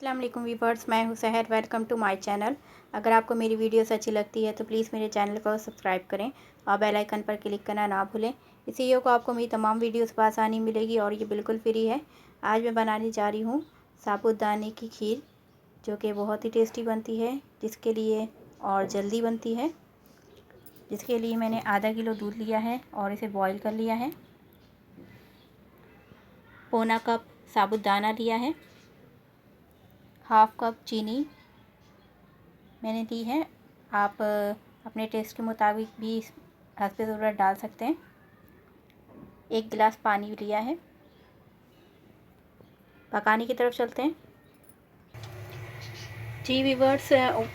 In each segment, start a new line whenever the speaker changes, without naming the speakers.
अस्सलाम वालेकुम वीवर्स, मैं हूं Sahar. Welcome to my channel. अगर आपको मेरी वीडियोस अच्छी लगती है तो प्लीज़ मेरे चैनल को सब्सक्राइब करें और बेल आइकन पर क्लिक करना ना भूलें। इसी को आपको मेरी तमाम वीडियोस पर आसानी मिलेगी और ये बिल्कुल फ्री है। आज मैं बनाने जा रही हूँ साबूदाने की खीर, जो कि बहुत ही टेस्टी बनती है, जिसके लिए और जल्दी बनती है। जिसके लिए मैंने आधा किलो दूध लिया है और इसे बॉयल कर लिया है। पौना कप साबूदाना लिया है। हाफ़ कप चीनी मैंने ली है। आप अपने टेस्ट के मुताबिक भी हस्बे ज़रूरत डाल सकते हैं। 1 गिलास पानी लिया है। पकाने की तरफ चलते हैं। जी वीवर्स,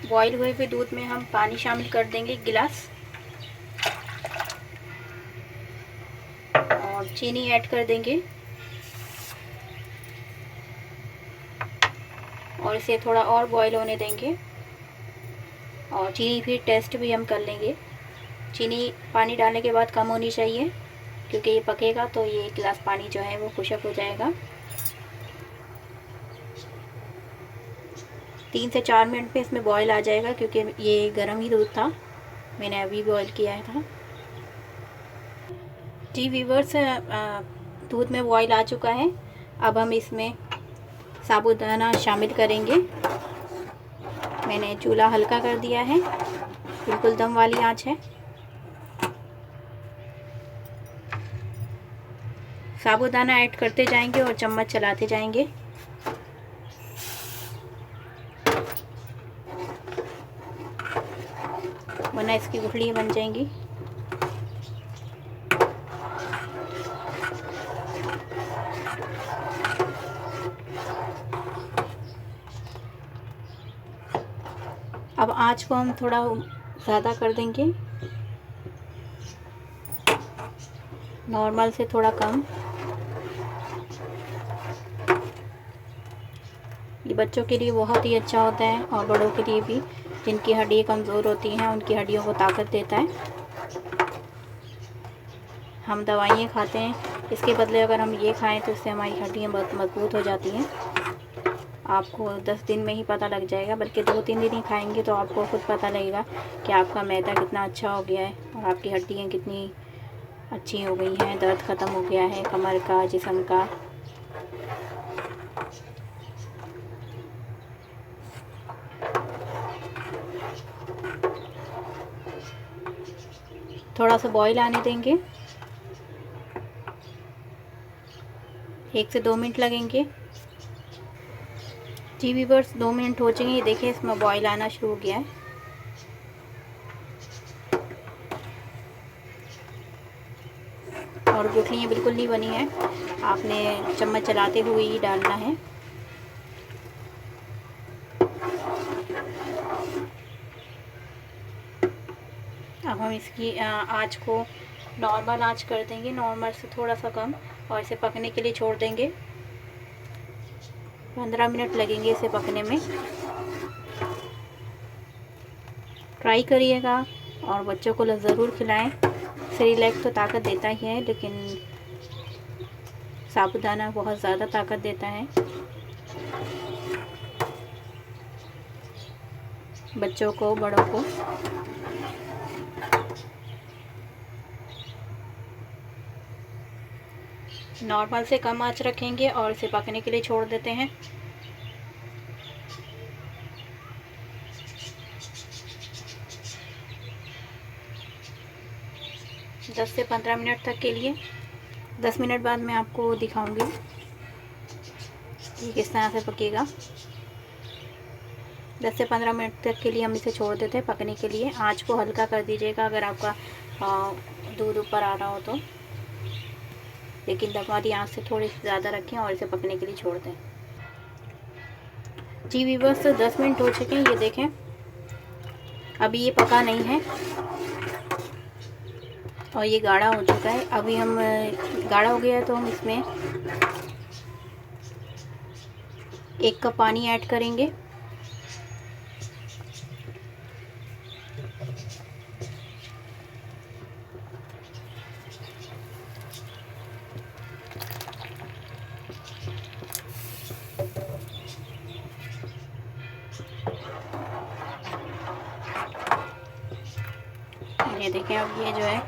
बॉयल हुए हुए दूध में हम पानी शामिल कर देंगे 1 गिलास और चीनी ऐड कर देंगे और इसे थोड़ा और बॉयल होने देंगे। और चीनी फिर टेस्ट भी हम कर लेंगे। चीनी पानी डालने के बाद कम होनी चाहिए, क्योंकि ये पकेगा तो ये 1 गिलास पानी जो है वो खुशक हो जाएगा। 3 से 4 मिनट में इसमें बॉयल आ जाएगा, क्योंकि ये गर्म ही दूध था, मैंने अभी बॉयल किया था। जी वीवर्स, दूध में बॉयल आ चुका है। अब हम इसमें साबूदाना शामिल करेंगे। मैंने चूल्हा हल्का कर दिया है, बिल्कुल दम वाली आंच है। साबूदाना ऐड करते जाएंगे और चम्मच चलाते जाएंगे। वरना इसकी गुठलियाँ बन जाएंगी। अब आंच को हम थोड़ा ज़्यादा कर देंगे, नॉर्मल से थोड़ा कम। ये बच्चों के लिए बहुत ही अच्छा होता है और बड़ों के लिए भी, जिनकी हड्डियाँ कमज़ोर होती हैं उनकी हड्डियों को ताकत देता है। हम दवाइयाँ खाते हैं, इसके बदले अगर हम ये खाएं तो इससे हमारी हड्डियाँ बहुत मजबूत हो जाती हैं। आपको 10 दिन में ही पता लग जाएगा, बल्कि 2-3 दिन ही खाएंगे तो आपको खुद पता लगेगा कि आपका मैदा कितना अच्छा हो गया है और आपकी हड्डियाँ कितनी अच्छी हो गई हैं, दर्द ख़त्म हो गया है कमर का, जिस्म का। थोड़ा सा बॉईल आने देंगे, 1 से 2 मिनट लगेंगे। जी वीवर्स, 2 मिनट हो चुके हैं। ये देखिए, इसमें बॉईल आना शुरू हो गया है। और गुठलियाँ बिल्कुल नहीं बनी है, आपने चम्मच चलाते हुए ही डालना है। अब हम इसकी आँच को नॉर्मल आँच कर देंगे, नॉर्मल से थोड़ा सा कम, और इसे पकने के लिए छोड़ देंगे। 15 मिनट लगेंगे इसे पकने में। ट्राई करिएगा और बच्चों को ज़रूर खिलाएं। सेरेलैक तो ताकत देता ही है, लेकिन साबूदाना बहुत ज़्यादा ताकत देता है बच्चों को, बड़ों को। नॉर्मल से कम आंच रखेंगे और इसे पकने के लिए छोड़ देते हैं। दस से 15 मिनट तक के लिए। 10 मिनट बाद मैं आपको दिखाऊंगी कि किस तरह से पकेगा। 10 से 15 मिनट तक के लिए हम इसे छोड़ देते हैं पकने के लिए। आंच को हल्का कर दीजिएगा अगर आपका दूध ऊपर आ रहा हो तो, लेकिन दम वाली आंच से थोड़ी ज़्यादा रखें और इसे पकने के लिए छोड़ दें। जी वीवर्स, 10 मिनट हो चुके हैं। ये देखें, अभी ये पका नहीं है और ये गाढ़ा हो चुका है। अभी हम गाढ़ा हो गया है तो हम इसमें 1 कप पानी ऐड करेंगे। ये देखें, अब ये जो है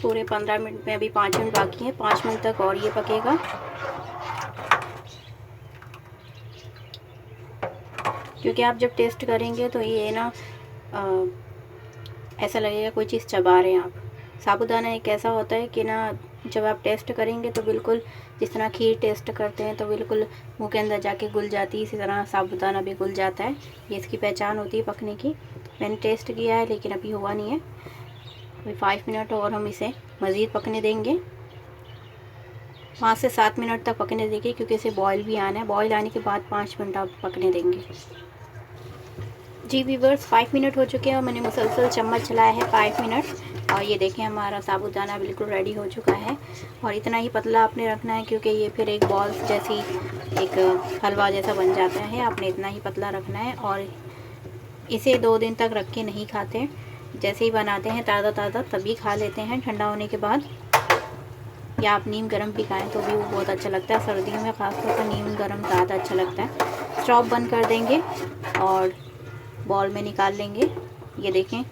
पूरे 15 मिनट में, अभी 5 मिनट बाकी है, 5 मिनट तक और ये पकेगा। क्योंकि आप जब टेस्ट करेंगे तो ये ना ऐसा लगेगा कोई चीज़ चबा रहे हैं आप। साबूदाना एक ऐसा होता है कि ना, जब आप टेस्ट करेंगे तो बिल्कुल जिस तरह खीर टेस्ट करते हैं तो बिल्कुल मुंह के अंदर जाके घुल जाती है, इसी तरह साबूदाना भी घुल जाता है। ये इसकी पहचान होती है पकने की। मैंने टेस्ट किया है लेकिन अभी हुआ नहीं है। अभी 5 मिनट और हम इसे मज़ीद पकने देंगे, 5 से 7 मिनट तक पकने देंगे, क्योंकि इसे बॉयल भी आना है। बॉयल आने के बाद 5 मिनट आप पकने देंगे। जी व्यूअर्स, 5 मिनट हो चुके हैं और मैंने मुसलसल चम्मच चलाया है 5 मिनट। और ये देखें, हमारा साबूदाना बिल्कुल रेडी हो चुका है। और इतना ही पतला आपने रखना है, क्योंकि ये फिर एक बॉल्स जैसी, एक हलवा जैसा बन जाता है। आपने इतना ही पतला रखना है। और इसे 2 दिन तक रख के नहीं खाते, जैसे ही बनाते हैं ताज़ा ताज़ा तभी खा लेते हैं ठंडा होने के बाद। या आप नीम गरम भी खाएँ तो भी वो बहुत अच्छा लगता है। सर्दियों में ख़ासतौर पर नीम गरम ज़्यादा अच्छा लगता है। स्टोव बंद कर देंगे और बॉल में निकाल लेंगे। ये देखें,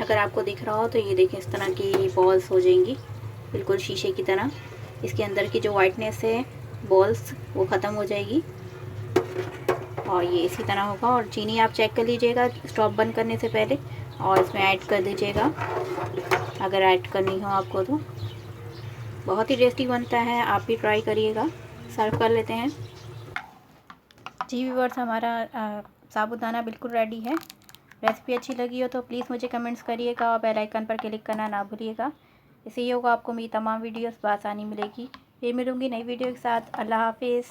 अगर आपको दिख रहा हो तो ये देखें, इस तरह की बॉल्स हो जाएंगी बिल्कुल शीशे की तरह। इसके अंदर की जो वाइटनेस है बॉल्स, वो ख़त्म हो जाएगी और ये इसी तरह होगा। और चीनी आप चेक कर लीजिएगा स्टोव बंद करने से पहले, और इसमें ऐड कर दीजिएगा अगर ऐड करनी हो आपको तो। बहुत ही टेस्टी बनता है, आप भी ट्राई करिएगा। सर्व कर लेते हैं। जी व्यूअर्स, हमारा साबूदाना बिल्कुल रेडी है। रेसिपी अच्छी लगी हो तो प्लीज़ मुझे कमेंट्स करिएगा और बेल आइकन पर क्लिक करना ना भूलिएगा। इससे ही होगा आपको मेरी तमाम वीडियोस बआसानी मिलेगी। फिर मिलूँगी नई वीडियो के साथ। अल्लाह हाफिज़।